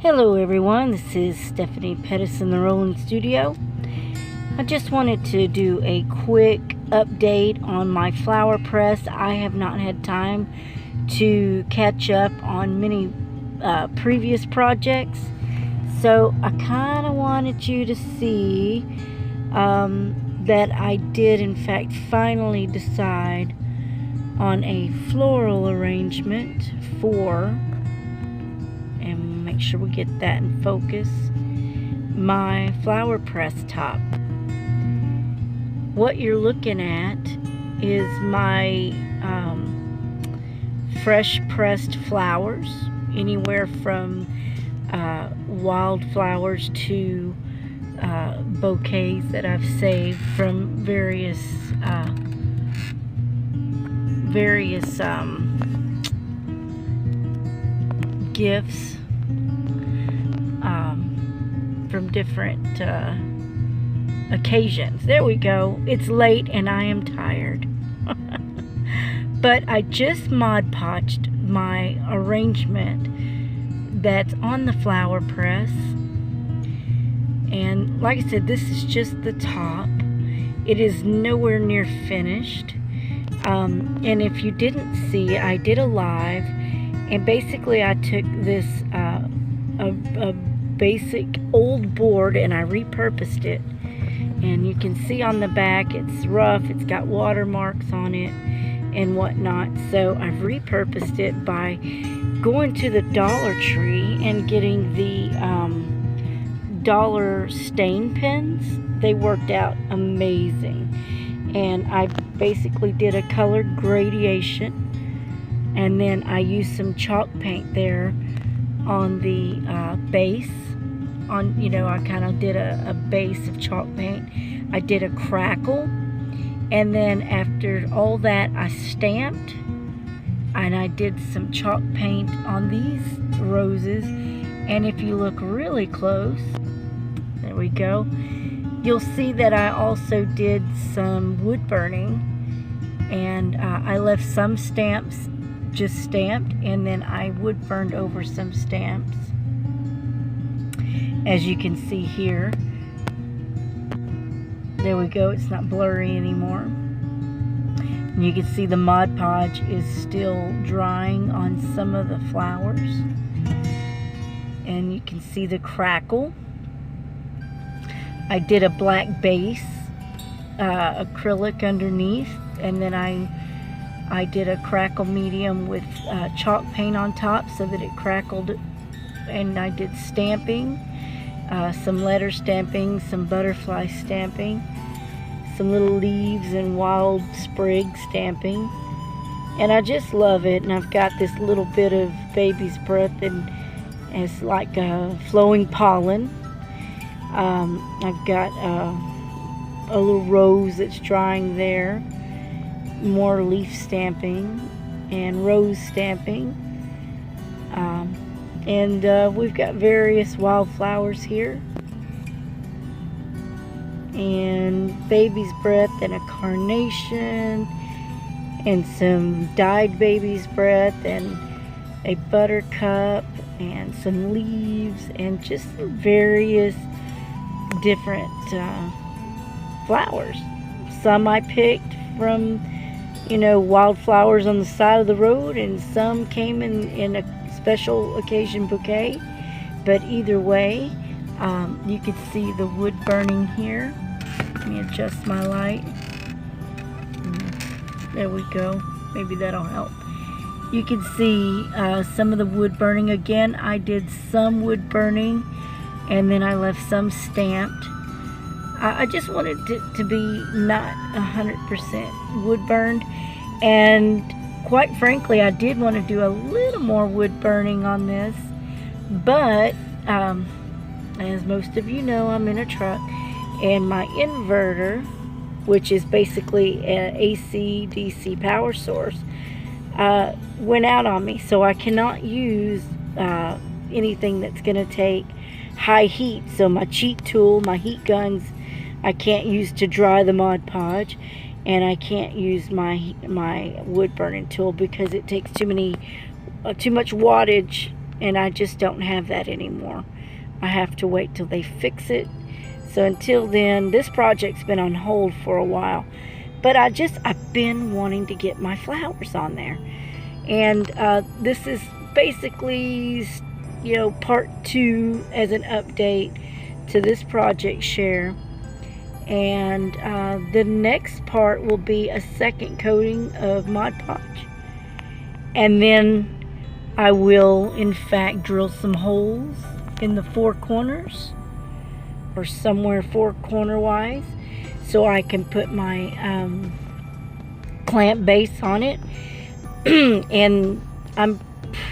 Hello everyone, this is Stephanie Pettis in the Rolling Studio. I just wanted to do a quick update on my flower press. I have not had time to catch up on many previous projects, so I kind of wanted you to see that I did in fact finally decide on a floral arrangement for, and make sure we get that in focus, my flower press top. What you're looking at is my fresh pressed flowers, anywhere from wildflowers to bouquets that I've saved from various gifts from different occasions. There we go. It's late and I am tired. But I just Mod Podged my arrangement that's on the flower press. And like I said, this is just the top. It is nowhere near finished. And if you didn't see, I did a live, and basically I took this a basic old board and I repurposed it. And you can see on the back it's rough, it's got watermarks on it and whatnot. So I've repurposed it by going to the Dollar Tree and getting the dollar stain pens. They worked out amazing. And I basically did a colored gradation, and then I used some chalk paint there on the base. I kind of did a base of chalk paint. I did a crackle, and then after all that I stamped, and I did some chalk paint on these roses. And if you look really close, there we go, you'll see that I also did some wood burning, and I left some stamps just stamped, and then I wood burned over some stamps, as you can see here. There we go, it's not blurry anymore. And you can see the Mod Podge is still drying on some of the flowers, and you can see the crackle. I did a black base acrylic underneath, and then I did a crackle medium with chalk paint on top so that it crackled. And I did stamping, some letter stamping, some butterfly stamping, some little leaves and wild sprig stamping, and I just love it. And I've got this little bit of baby's breath, and it's like flowing pollen. I've got a little rose that's drying there, more leaf stamping and rose stamping, and we've got various wildflowers here, and baby's breath and a carnation, and some dyed baby's breath, and a buttercup, and some leaves, and just various different flowers. Some I picked from wildflowers on the side of the road, and some came in a special occasion bouquet. But either way, you can see the wood burning here. Let me adjust my light. There we go, maybe that'll help. You can see some of the wood burning. Again, I did some wood burning, and then I left some stamped. I just wanted it to be not 100% wood burned, and quite frankly I did want to do a little more wood burning on this, but as most of you know, I'm in a truck, and my inverter, which is basically an AC DC power source, went out on me, so I cannot use anything that's going to take high heat. So my cheat tool, my heat guns, I can't use to dry the Mod Podge, and I can't use my wood burning tool because it takes too much wattage and I just don't have that anymore. I have to wait till they fix it. So until then, this project's been on hold for a while. But I've been wanting to get my flowers on there. And this is basically, you know, part 2 as an update to this project share. And the next part will be a second coating of Mod Podge. And then I will, in fact, drill some holes in the 4 corners, or somewhere 4 corner wise, so I can put my clamp base on it. And I'm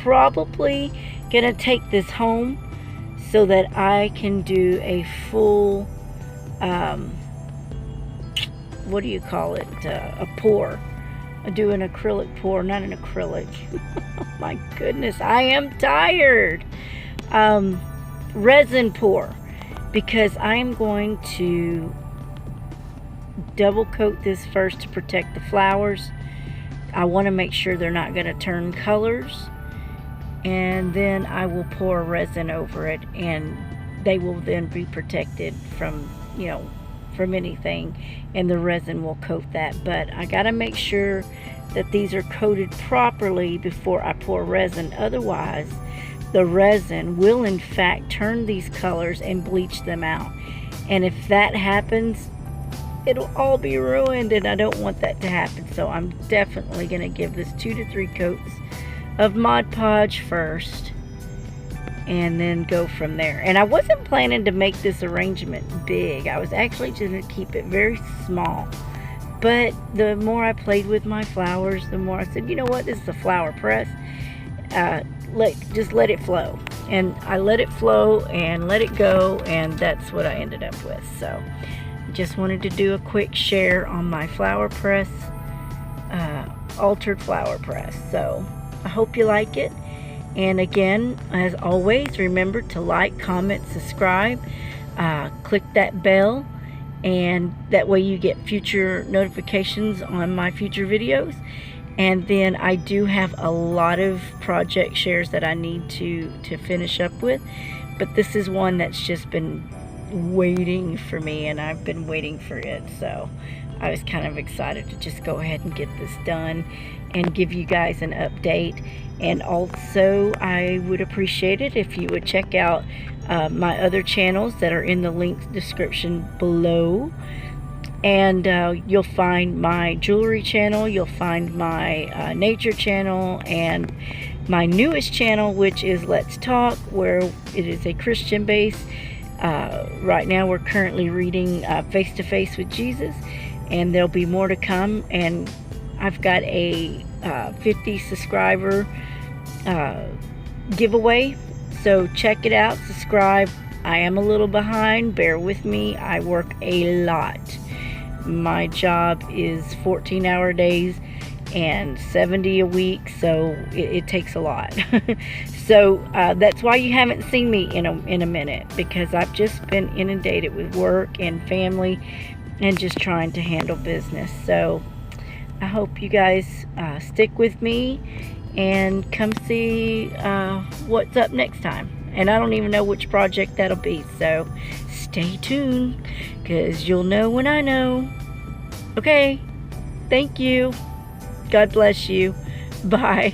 probably gonna take this home so that I can do a full what do you call it, a pour. I do an acrylic pour, not an acrylic. Oh my goodness, I am tired. Resin pour, because I'm going to double coat this first to protect the flowers. I want to make sure they're not going to turn colors, and then I will pour resin over it, and they will then be protected from, you know, from anything, and the resin will coat that. But I got to make sure that these are coated properly before I pour resin. Otherwise, the resin will in fact turn these colors and bleach them out, and if that happens, it'll all be ruined, and I don't want that to happen. So I'm definitely going to give this 2 to 3 coats of Mod Podge first, and then go from there. And I wasn't planning to make this arrangement big. I was actually just going to keep it very small. But the more I played with my flowers, the more I said, you know what, this is a flower press. Just let it flow. And I let it flow and let it go, and that's what I ended up with. So just wanted to do a quick share on my flower press, altered flower press. So I hope you like it. And again, as always, remember to like, comment, subscribe, click that bell, and that way you get future notifications on my future videos. And then I do have a lot of project shares that I need to finish up with, but this is one that's just been waiting for me, and I've been waiting for it. So I was kind of excited to just go ahead and get this done and give you guys an update. And also, I would appreciate it if you would check out my other channels that are in the link description below. And you'll find my jewelry channel, you'll find my nature channel, and my newest channel, which is Let's Talk, where it is a Christian base. Right now we're currently reading Face to Face with Jesus, and there'll be more to come. And I've got a 50 subscriber giveaway, so check it out, subscribe. I am a little behind, bear with me, I work a lot. My job is 14-hour days and 70 a week, so it takes a lot. So that's why you haven't seen me in a minute, because I've just been inundated with work and family and just trying to handle business. So I hope you guys stick with me and come see what's up next time. And I don't even know which project that'll be, so stay tuned, because you'll know when I know. Okay, thank you. God bless you. Bye.